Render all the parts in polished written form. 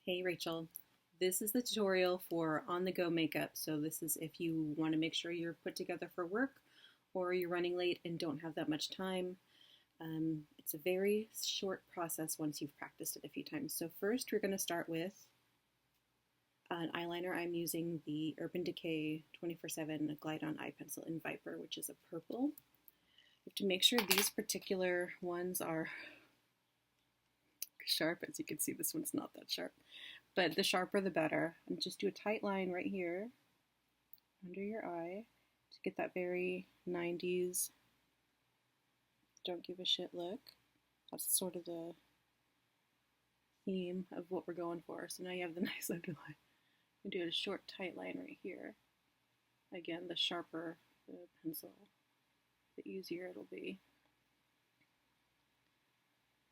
Hey Rachel, this is the tutorial for on-the-go makeup. So this is if you want to make sure you're put together for work or you're running late and don't have that much time. It's a very short process once you've practiced it a few times. So first we're going to start with an eyeliner. I'm using the Urban Decay 24/7 Glide On Eye Pencil in Viper, which is a purple. You have to make sure these particular ones are sharp. As you can see, this one's not that sharp. But the sharper the better. And just do a tight line right here under your eye to get that very 90s don't give a shit look. That's sort of the theme of what we're going for. So now you have the nice underline. You do a short tight line right here. Again, the sharper the pencil, the easier it'll be.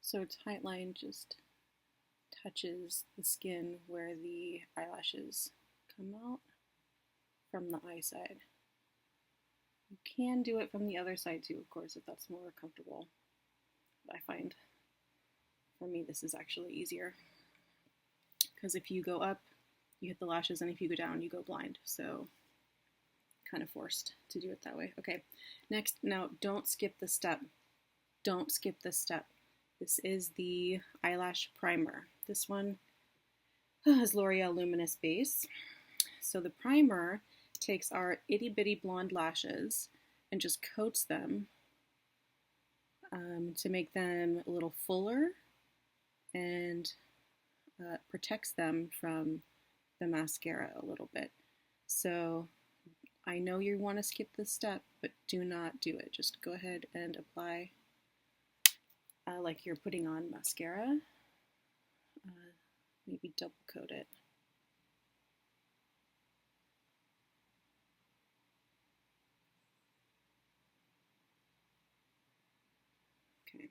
So a tight line just touches the skin where the eyelashes come out from the eye side. You can do it from the other side too, of course, if that's more comfortable. But I find for me this is actually easier because if you go up, you hit the lashes, and if you go down, you go blind. So kind of forced to do it that way. Okay, next, now don't skip this step. Don't skip this step. This is the eyelash primer. This one has L'Oreal Luminous Base. So the primer takes our itty bitty blonde lashes and just coats them to make them a little fuller and protects them from the mascara a little bit. So I know you want to skip this step, but do not do it. Just go ahead and apply like you're putting on mascara. Maybe double coat it. Okay.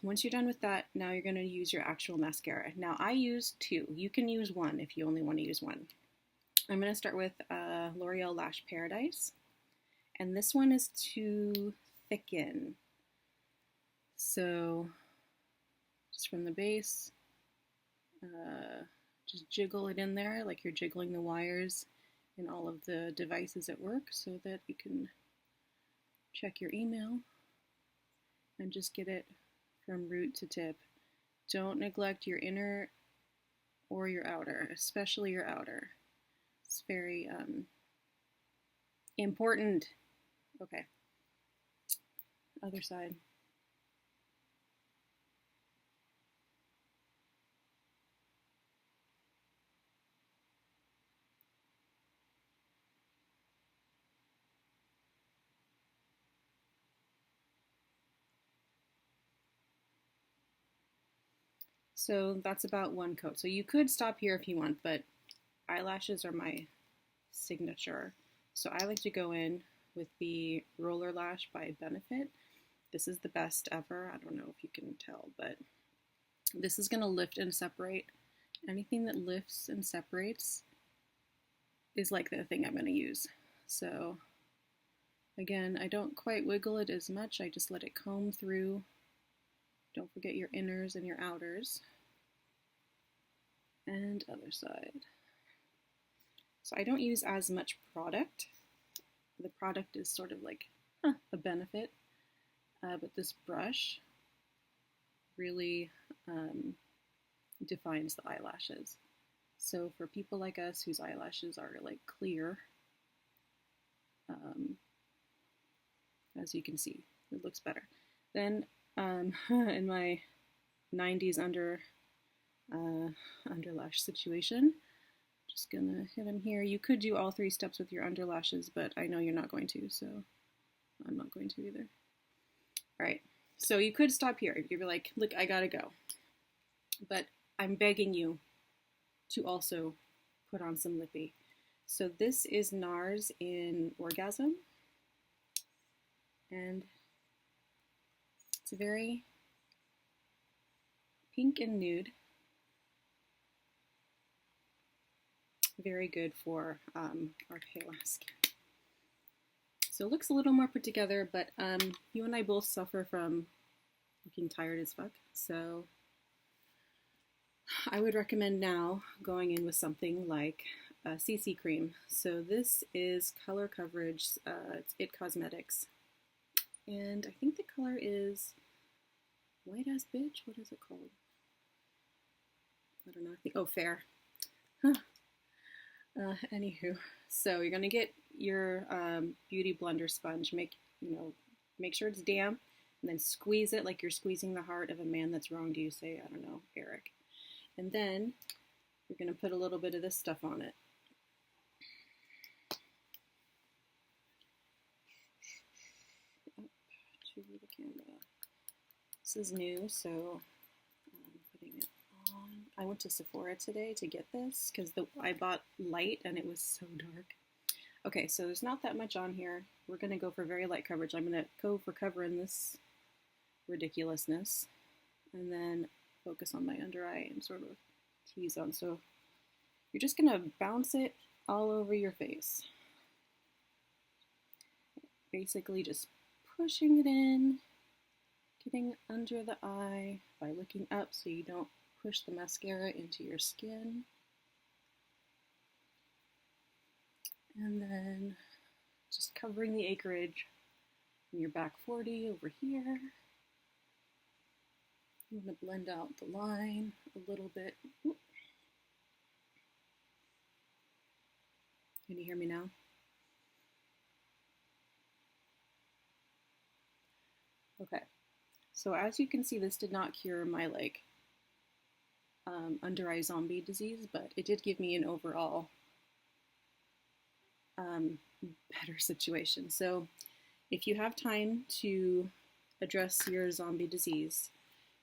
Once you're done with that, now you're going to use your actual mascara. Now I use two. You can use one if you only want to use one. I'm going to start with L'Oreal Lash Paradise. And this one is to thicken. So just from the base, just jiggle it in there like you're jiggling the wires in all of the devices at work so that you can check your email and just get it from root to tip. Don't neglect your inner or your outer, especially your outer. It's very important. Okay, other side. So that's about one coat. So you could stop here if you want, but eyelashes are my signature. So I like to go in with the Roller Lash by Benefit. This is the best ever. I don't know if you can tell, but this is going to lift and separate. Anything that lifts and separates is like the thing I'm going to use. So again, I don't quite wiggle it as much. I just let it comb through. Don't forget your inners and your outers. And other side. So I don't use as much product. The product is sort of like a benefit, but this brush really defines the eyelashes. So for people like us whose eyelashes are like clear, as you can see, it looks better. Then in my 90s underlash situation, just gonna hit them here. You could do all three steps with your underlashes, but I know you're not going to, so I'm not going to either. All right, so you could stop here. You'd be like, look, I gotta go. But I'm begging you to also put on some lippy. So this is NARS in Orgasm. And it's very pink and nude. Very good for our pale skin. So it looks a little more put together, but you and I both suffer from looking tired as fuck. So I would recommend now going in with something like CC cream. So this is Color Coverage, it's It Cosmetics. And I think the color is White Ass Bitch. What is it called? I don't know. I think, oh, Fair. Huh. Anywho, so you're gonna get your beauty blender sponge. Make sure it's damp, and then squeeze it like you're squeezing the heart of a man that's wronged you. Say, I don't know, Eric. And then you're gonna put a little bit of this stuff on it. Up to the camera. This is new, so I'm putting it on. I went to Sephora today to get this because I bought light and it was so dark. Okay, so there's not that much on here. We're going to go for very light coverage. I'm going to go for covering this ridiculousness and then focus on my under eye and sort of T-zone. So you're just going to bounce it all over your face. Basically just pushing it in, getting under the eye by looking up so you don't push the mascara into your skin. And then just covering the acreage in your back 40 over here. I'm going to blend out the line a little bit. Oop. Can you hear me now? Okay, so as you can see, this did not cure my under eye zombie disease, but it did give me an overall better situation. So if you have time to address your zombie disease,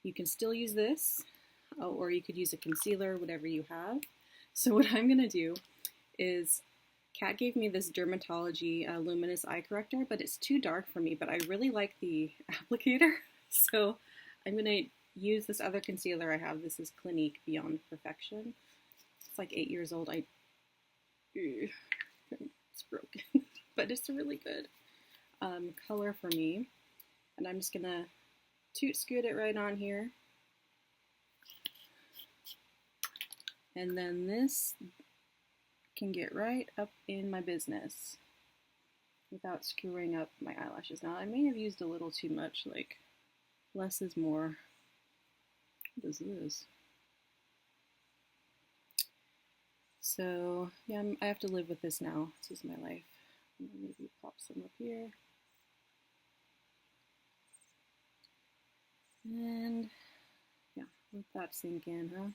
you can still use this, or you could use a concealer, whatever you have. So what I'm gonna do is, Kat gave me this Dermatology Luminous Eye Corrector, but it's too dark for me, but I really like the applicator. So I'm gonna use this other concealer I have. This is Clinique Beyond Perfection. It's like 8 years old. It's broken, but it's a really good color for me. And I'm just gonna toot scoot it right on here. And then this can get right up in my business without screwing up my eyelashes. Now I may have used a little too much, like less is more. What is this? So yeah, I have to live with this now. This is my life. Maybe pop some up here. And yeah, let that sink in, huh?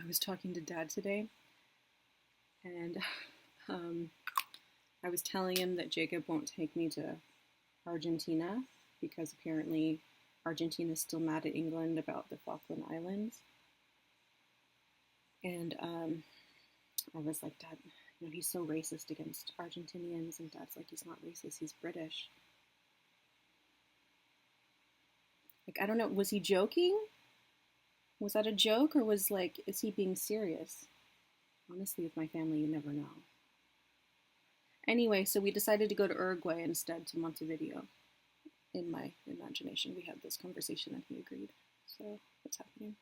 I was talking to Dad today, and I was telling him that Jacob won't take me to Argentina because apparently Argentina is still mad at England about the Falkland Islands. And I was like, Dad, he's so racist against Argentinians. And Dad's like, he's not racist, he's British. Like, I don't know, was he joking? Was that a joke, or is he being serious? Honestly, with my family, you never know. Anyway, so we decided to go to Uruguay instead, to Montevideo. In my imagination, we had this conversation and he agreed. So, what's happening?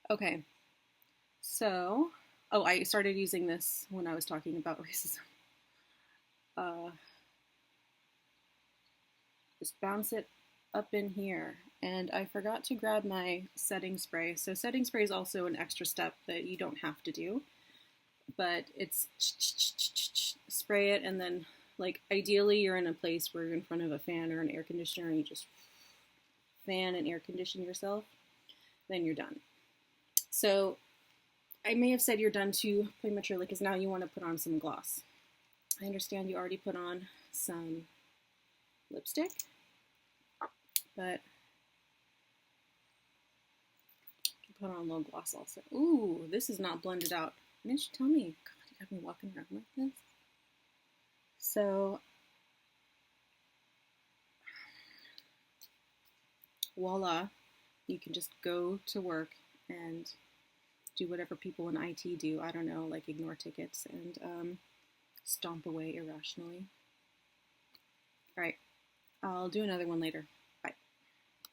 Okay. So, I started using this when I was talking about racism. Just bounce it up in here. And I forgot to grab my setting spray. So setting spray is also an extra step that you don't have to do. But it's spray it, and then ideally you're in a place where you're in front of a fan or an air conditioner and you just fan and air condition yourself. Then you're done. So I may have said you're done too prematurely because now you want to put on some gloss. I understand you already put on some lipstick, but you can put on a little gloss also. Ooh, this is not blended out. Why didn't you tell me? God, you got me walking around like this. So, voila, you can just go to work and do whatever people in IT do. I don't know, like ignore tickets and stomp away irrationally. All right, I'll do another one later.